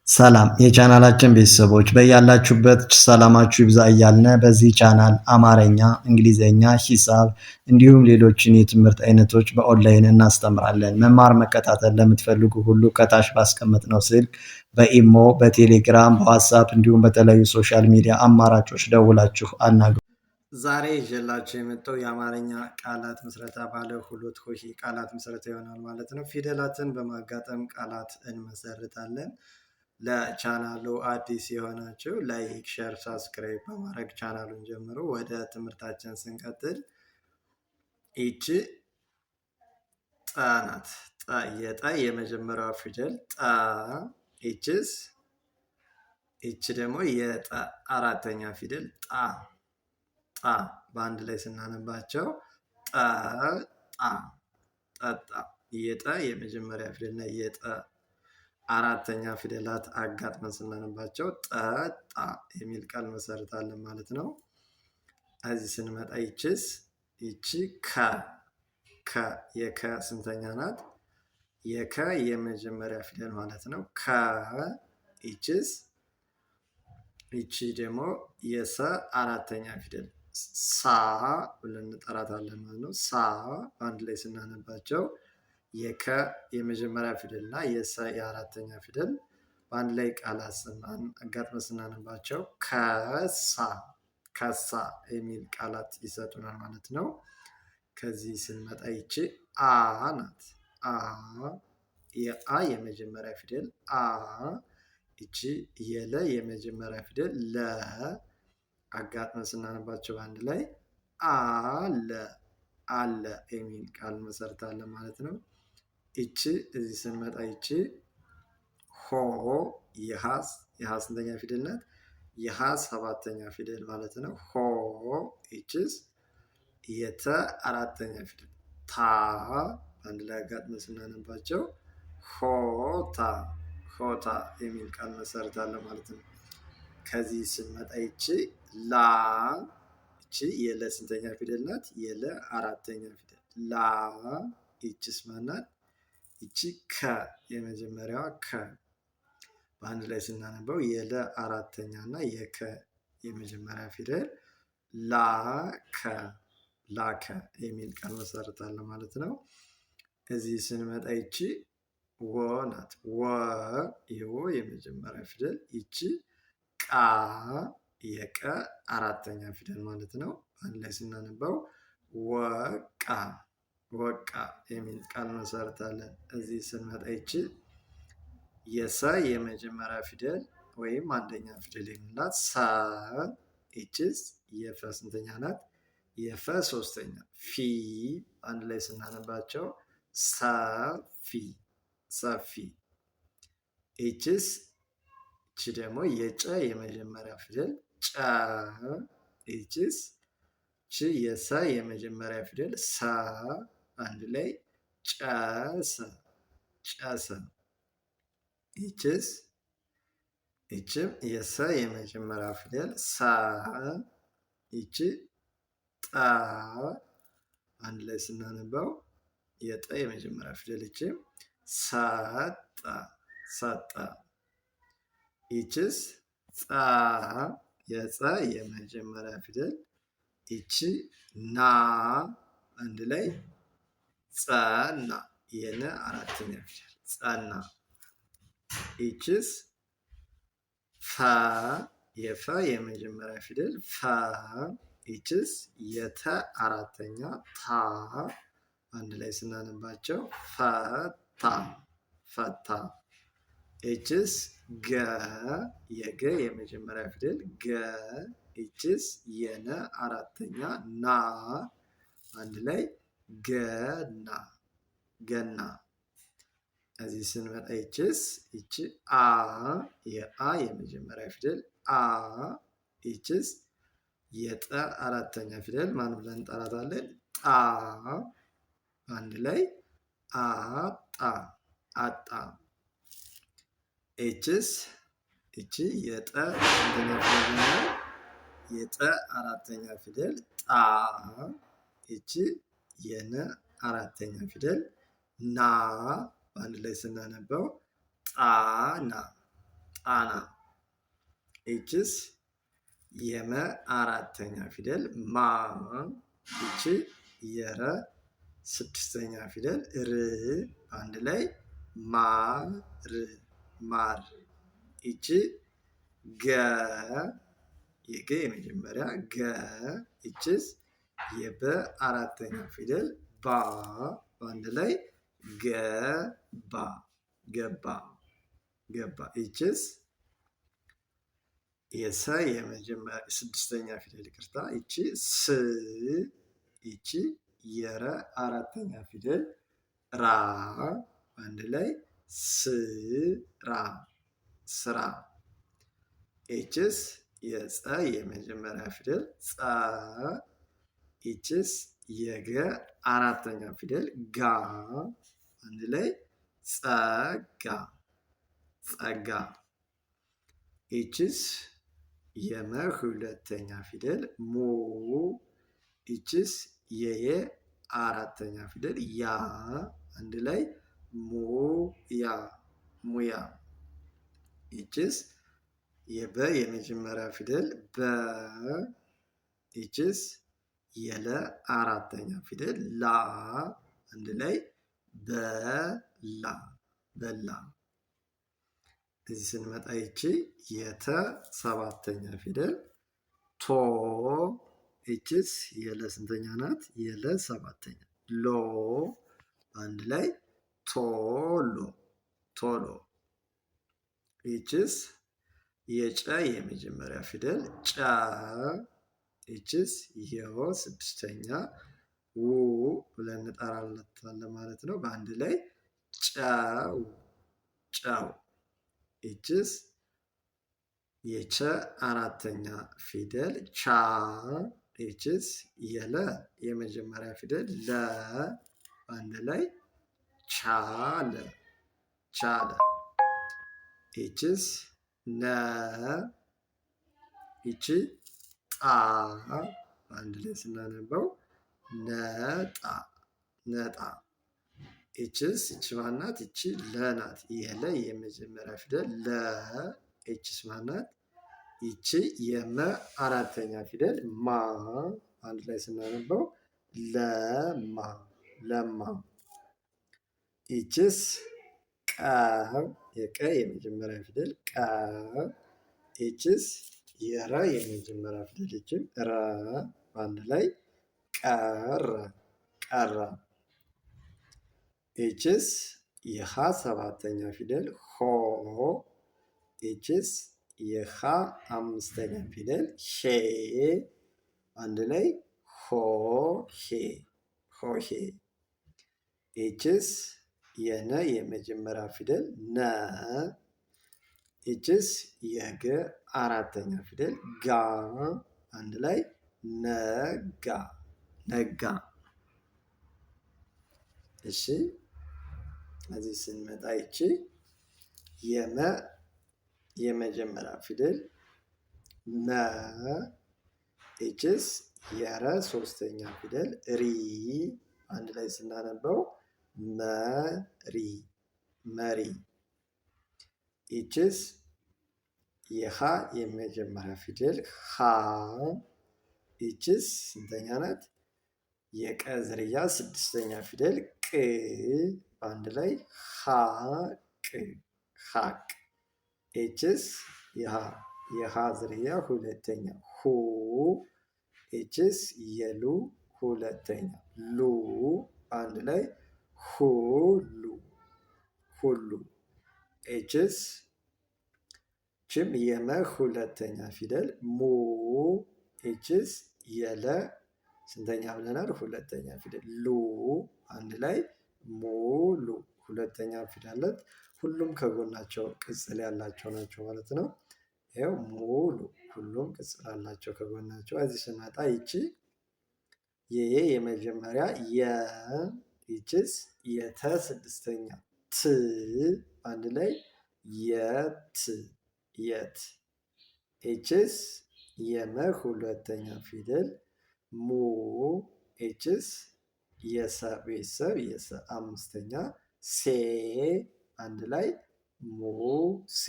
ሰላም የቻናላችን ቤተሰቦች በያላችሁበት ሰላማችሁ ይብዛ እያልን በዚህ ቻናል አማርኛ፣ እንግሊዘኛ፣ ሂሳብ እንዲሁም ሌሎችን የትምህርት አይነቶች በኦንላይን እናስተምራለን። መማር መከታተል ለምትፈልጉ ሁሉ ከታች ባስቀመጥነው ስልክ በኢሞ፣ በቴሌግራም፣ በዋትስአፕ እንዲሁም በተለያዩ ሶሻል ሚዲያ አማራጮች ደውላችሁ አናግሩ። ዛሬ ይዤላችሁ የመጣው የአማርኛ ቃላት ምስረታ ባለ ሁለት ሆሄ ቃላት ምስረታ ይሆናል ማለት ነው። ፊደላትን በማጋጠም ቃላት እንመሰርታለን። ለቻናሉ አዲስ የሆናችሁ ላይክ፣ ሼር፣ ሳብስክራይብ በማድረግ ቻናሉን ጀምሮ ወደ ትምህርታችን ስንቀጥል ይቺ ጠ ናት። የጠ የመጀመሪያው ፊደል ጠ። ይቺ ደግሞ የጠ አራተኛ ፊደል ጣ። በአንድ ላይ ስናነባቸው ጠጣ፣ ጠጣ። የጠ የመጀመሪያ ፊደልና የጠ አራተኛ ፊደላት አጋጥመን ስናነባቸው ጠጣ የሚል ቃል መሰርታለን ማለት ነው። እዚህ ስንመጣ ይቺ ከ የከ ስንተኛ ናት? የከ የመጀመሪያ ፊደል ማለት ነው። ይቺ ደግሞ የሰ አራተኛ ፊደል ሳ ብለን እንጠራታለን ማለት ነው። ሳ በአንድ ላይ ስናነባቸው የከ የመጀመሪያ ፊደል እና የሰ የአራተኛ ፊደል በአንድ ላይ ቃላት አጋጥመን ስናነባቸው ከሳ የሚል ቃላት ይሰጡናል ማለት ነው። ከዚህ ስንመጣ ይቺ አ ናት። የአ የመጀመሪያ ፊደል አ። ይቺ የለ የመጀመሪያ ፊደል ለ። አጋጥመን ስናነባቸው በአንድ ላይ አለ የሚል ቃል መሰርታለን ማለት ነው። ይቺ እዚህ ስንመጣ ይቺ ሆ የሀ ስንተኛ ፊደል ናት? የሀ ሰባተኛ ፊደል ማለት ነው። ሆ። ይቺስ የተ አራተኛ ፊደል ታ። አንድ ላይ አጋጥመን ስናነባቸው ሆታ የሚል ቃል መሰርታለን ማለት ነው። ከዚህ ስንመጣ ይቺ ላ። ይቺ የለ ስንተኛ ፊደል ናት? የለ አራተኛ ፊደል ላ። ይቺስ ማናት? ይቺ ከ የመጀመሪያዋ ከ። በአንድ ላይ ስናነበው የለ አራተኛ እና የከ የመጀመሪያ ፊደል ላከ የሚል ቃል መሰርታለን ማለት ነው። እዚህ ስንመጣ ይቺ ወ ናት። የወ የመጀመሪያ ፊደል። ይቺ ቃ የቀ አራተኛ ፊደል ማለት ነው። በአንድ ላይ ስናነበው ወቃ የሚል ቃል መሰርታለን። እዚህ ስንመጣ ይቺ የሰ የመጀመሪያ ፊደል ወይም አንደኛ ፊደል የምንላት ሰ። ይቺስ የፈ ስንተኛ ናት? የፈ ሶስተኛ። ፊ አንድ ላይ ስናነባቸው ሰፊ። ይቺ ደግሞ የጨ የመጀመሪያ ፊደል ጨ። ይቺስ የሰ የመጀመሪያ ፊደል ሰ። አንድ ላይ ጨሰ። ይችም የሰ የመጀመሪያ ፊደል ሰ። ይቺ ጠ። አንድ ላይ ስናነበው የጠ የመጀመሪያ ፊደል ይችም ሰጠ። ይችስ ጸ የጸ የመጀመሪያ ፊደል። ይቺ ና። አንድ ላይ ጸና የነ አራተኛ ፊደል ጸና። ይቺስ ፈ የፈ የመጀመሪያ ፊደል ፈ። ይቺስ የተ አራተኛ ታ። አንድ ላይ ስናነባቸው ፈታ። ይቺስ ገ የገ የመጀመሪያ ፊደል ገ። ይቺስ የነ አራተኛ ና። አንድ ላይ ገና። እዚህ ስንመጣ ይቺ አ የአ የመጀመሪያ ፊደል አ። ይቺስ የጠ አራተኛ ፊደል ማን ብለን እንጠራታለን? ጣ። አንድ ላይ አጣ። ይቺ የጠ አንደኛ ፊደል የጠ አራተኛ ፊደል ጣ። ይቺ የነ አራተኛ ፊደል ና። በአንድ ላይ ስናነበው ጣና። ኤችስ የመ አራተኛ ፊደል ማ። ይቺ የረ ስድስተኛ ፊደል ር አንድ ላይ ማር ማር። ይቺ ገ የገ የመጀመሪያ ገ። ይችስ የበ አራተኛ ፊደል ባ በአንድ ላይ ገባ ገባ ገባ። ይችስ የሰ የመጀመሪያ ስድስተኛ ፊደል ይቅርታ። ይቺ ስ። ይቺ የረ አራተኛ ፊደል ራ አንድ ላይ ስራ ስራ። ኤችስ የፀ የመጀመሪያ ፊደል ጸ። ይችስ የገ አራተኛ ፊደል ጋ አንድ ላይ ጸጋ ጸጋ። ይችስ የመ ሁለተኛ ፊደል ሙ። ይችስ የየ አራተኛ ፊደል ያ አንድ ላይ ሙያ ሙያ። ይችስ የበ የመጀመሪያ ፊደል በ። ይችስ የለ አራተኛ ፊደል ላ አንድ ላይ በላ በላ። እዚህ ስንመጣ ይቺ የተ ሰባተኛ ፊደል ቶ። ይችስ የለ ስንተኛ ናት? የለ ሰባተኛ ሎ አንድ ላይ ቶሎ ቶሎ። ይችስ የጨ የመጀመሪያ ፊደል ጨ። ይችስ የወ ስድስተኛ ው ብለን እንጠራለን ማለት ነው። በአንድ ላይ ጨው ጨው። ይችስ የቸ አራተኛ ፊደል ቻ። ይችስ የለ የመጀመሪያ ፊደል ለ በአንድ ላይ ቻለ ቻለ። ይችስ ነ። ይቺ ጣ በአንድ ላይ ስናነበው ነጣ ነጣ። ኤችስ ይቺ ማናት? ይቺ ለናት የለ የመጀመሪያ ፊደል ለ። ኤችስ ማናት? ይቺ የመ አራተኛ ፊደል ማ አንድ ላይ ስናነበው ለማ ለማ። ይችስ ቀ የቀ የመጀመሪያ ፊደል ቀ። ይችስ የረ የመጀመሪያ ፊደል ይችም ረ በአንድ ላይ ቀረ ቀረ። ይችስ የሃ ሰባተኛ ፊደል ሆ። ይችስ የሃ አምስተኛ ፊደል ሄ አንድ ላይ ሆሄ ሆሄ። ይችስ የነ የመጀመሪያ ፊደል ነ። ይችስ የገ አራተኛ ፊደል ጋ አንድ ላይ ነጋ ነጋ። እሺ እዚህ ስንመጣ ይቺ የመ የመጀመሪያ ፊደል መ። ይችስ የረ ሶስተኛ ፊደል ሪ አንድ ላይ ስናነበው መሪ መሪ። ይችስ የሃ የመጀመሪያ ፊደል ሃ። ይችስ ስንተኛ ናት? የቀ ዝርያ ስድስተኛ ፊደል ቅ በአንድ ላይ ሀቅ ሀቅ። ኤችስ የሃ ዝርያ ሁለተኛ ሁ። ኤችስ የሉ ሁለተኛ ሉ አንድ ላይ ሁሉ ሁሉ። ኤችስ ችም የመ ሁለተኛ ፊደል ሙ። ኤችስ የለ ስንተኛ ብለናል? ሁለተኛ ፊደል ሉ አንድ ላይ ሙሉ ሁለተኛ ፊደላት ሁሉም ከጎናቸው ቅጽል ያላቸው ናቸው ማለት ነው። ይኸው ሙሉ ሁሉም ቅጽል አላቸው ከጎናቸው። እዚህ ስንመጣ ይቺ የየ የመጀመሪያ የ። ይችስ የተ ስድስተኛ ት አንድ ላይ የት የት። ኤችስ የመ ሁለተኛ ፊደል ሙ። ኤችስ የሰ ቤተሰብ የሰ አምስተኛ ሴ አንድ ላይ ሙሴ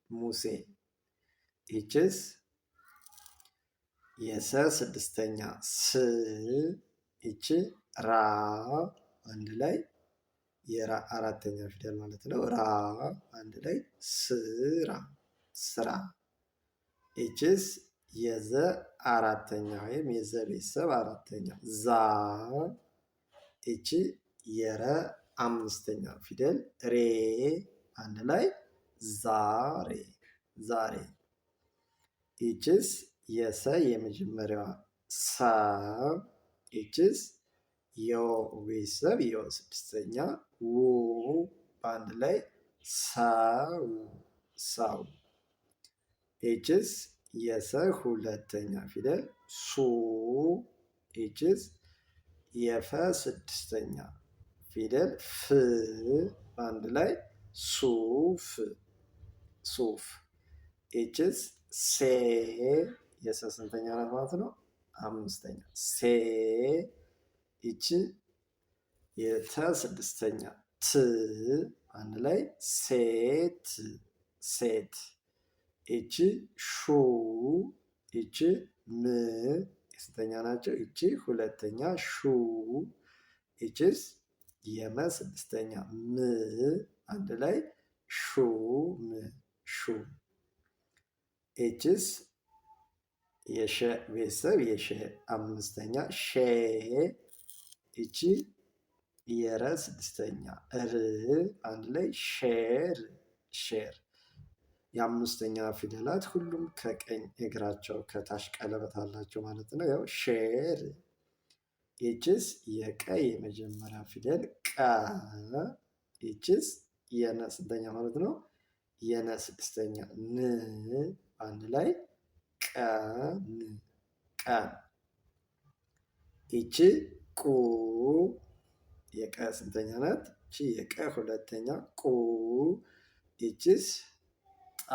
ሙሴ። ይችስ የሰ ስድስተኛ ስ ይቺ ራ አንድ ላይ የራ አራተኛ ፊደል ማለት ነው። ራ አንድ ላይ ስራ ስራ። ይችስ የዘ አራተኛ ወይም የዘ ቤተሰብ አራተኛ ዛ ይቺ የረ አምስተኛ ፊደል ሬ አንድ ላይ ዛሬ ዛሬ። ይችስ የሰ የመጀመሪያዋ ሳ ይችስ የወ ቤተሰብ የወ ስድስተኛ ው በአንድ ላይ ሰው ሰው። ይችስ የሰ ሁለተኛ ፊደል ሱ ይችስ የፈ ስድስተኛ ፊደል ፍ በአንድ ላይ ሱፍ ሱፍ። ይችስ ሴ የሰ ስንተኛ ናት ማለት ነው? አምስተኛ ሴ ይቺ የተ ስድስተኛ ት አንድ ላይ ሴት ሴት። ይቺ ሹ ይቺ ም የስንተኛ ናቸው? ይቺ ሁለተኛ ሹ ይችስ የመ ስድስተኛ ም አንድ ላይ ሹም ሹም። ይችስ የሸ ቤተሰብ የሸ አምስተኛ ሼ ይቺ የረ ስድስተኛ ር አንድ ላይ ሼር ሼር። የአምስተኛ ፊደላት ሁሉም ከቀኝ እግራቸው ከታች ቀለበት አላቸው ማለት ነው። ያው ሼር። ይችስ የቀ የመጀመሪያ ፊደል ቀ ይችስ የነ ስንተኛ ማለት ነው? የነ ስድስተኛ ን አንድ ላይ ቀን ቀን። ይቺ ቁ የቀ ስንተኛ ናት? ይቺ የቀ ሁለተኛ ቁ ይችስ ጣ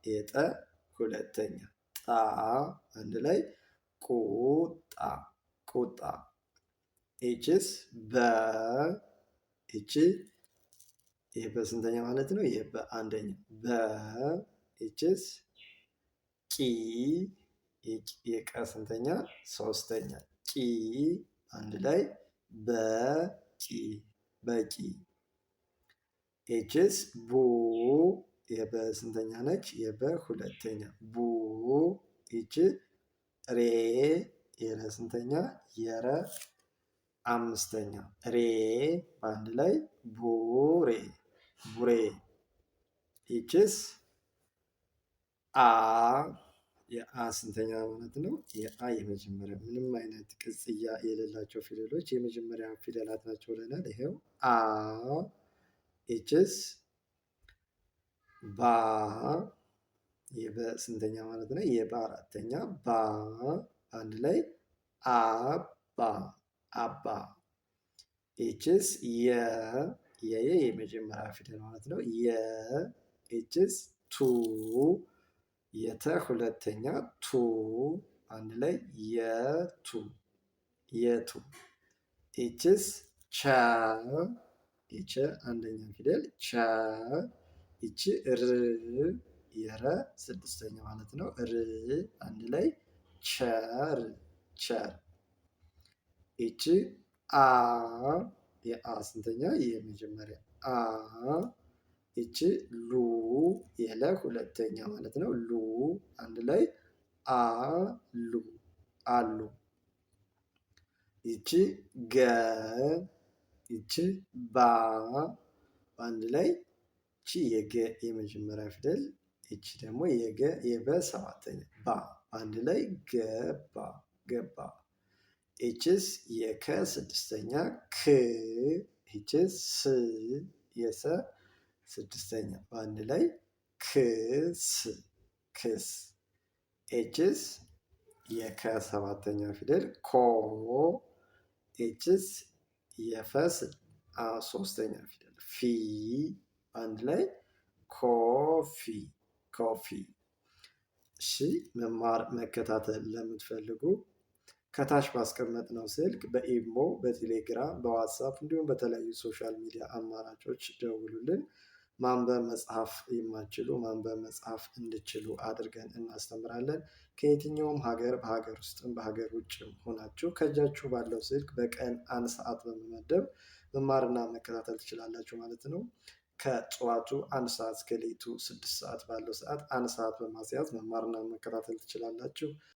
የጠ ሁለተኛ ጣ አንድ ላይ ቁጣ ቁጣ። ይችስ በ ይቺ በስንተኛ ማለት ነው? በአንደኛ በ ይችስ ቂ የቀ ስንተኛ? ሶስተኛ ቂ አንድ ላይ በቂ በቂ። ይችስ ቡ የበስንተኛ ነች? የበ ሁለተኛ ቡ ይች ሬ የረ ስንተኛ? የረ አምስተኛ ሬ በአንድ ላይ ቡሬ ቡሬ። ይችስ አ የአ ስንተኛ ማለት ነው? የአ የመጀመሪያ ምንም አይነት ቅጽያ የሌላቸው ፊደሎች የመጀመሪያ ፊደላት ናቸው ብለናል። ይሄው አ ይችስ ባ የበ ስንተኛ ማለት ነው? የበ አራተኛ ባ አንድ ላይ አባ አባ። ይችስ የየ የመጀመሪያ ፊደል ማለት ነው። ይችስ ቱ የተ ሁለተኛ ቱ አንድ ላይ የቱ የቱ። ይችስ ቸ የቸ አንደኛ ፊደል ቸ ይቺ ር የረ ስድስተኛ ማለት ነው። ር አንድ ላይ ቸር ቸር። ይቺ አ የአ ስንተኛ? የመጀመሪያ አ ይቺ ሉ የለ ሁለተኛ ማለት ነው። ሉ አንድ ላይ አሉ አሉ። ይቺ ገ ይቺ ባ በአንድ ላይ ይቺ የገ የመጀመሪያ ፊደል ይቺ ደግሞ የገ የበ ሰባተኛ ባ በአንድ ላይ ገባ ገባ። ይችስ የከ ስድስተኛ ክ ይችስ ስ የሰ ስድስተኛ በአንድ ላይ ክስ ክስ። ይችስ የከ ሰባተኛ ፊደል ኮ ይችስ የፈ ሶስተኛ ፊደል ፊ በአንድ ላይ ኮፊ ኮፊ። እሺ መማር መከታተል ለምትፈልጉ ከታች ባስቀመጥነው ስልክ በኢሞ በቴሌግራም በዋትሳፕ እንዲሁም በተለያዩ ሶሻል ሚዲያ አማራጮች ደውሉልን። ማንበብ መጻፍ የማትችሉ ማንበብ መጻፍ እንዲችሉ አድርገን እናስተምራለን። ከየትኛውም ሀገር በሀገር ውስጥም በሀገር ውጭም ሆናችሁ ከእጃችሁ ባለው ስልክ በቀን 1 ሰዓት በመመደብ መማርና መከታተል ትችላላችሁ ማለት ነው። ከጠዋቱ 1 ሰዓት እስከ ሌሊቱ 6 ሰዓት ባለው ሰዓት 1 ሰዓት በማስያዝ መማርና መከታተል ትችላላችሁ።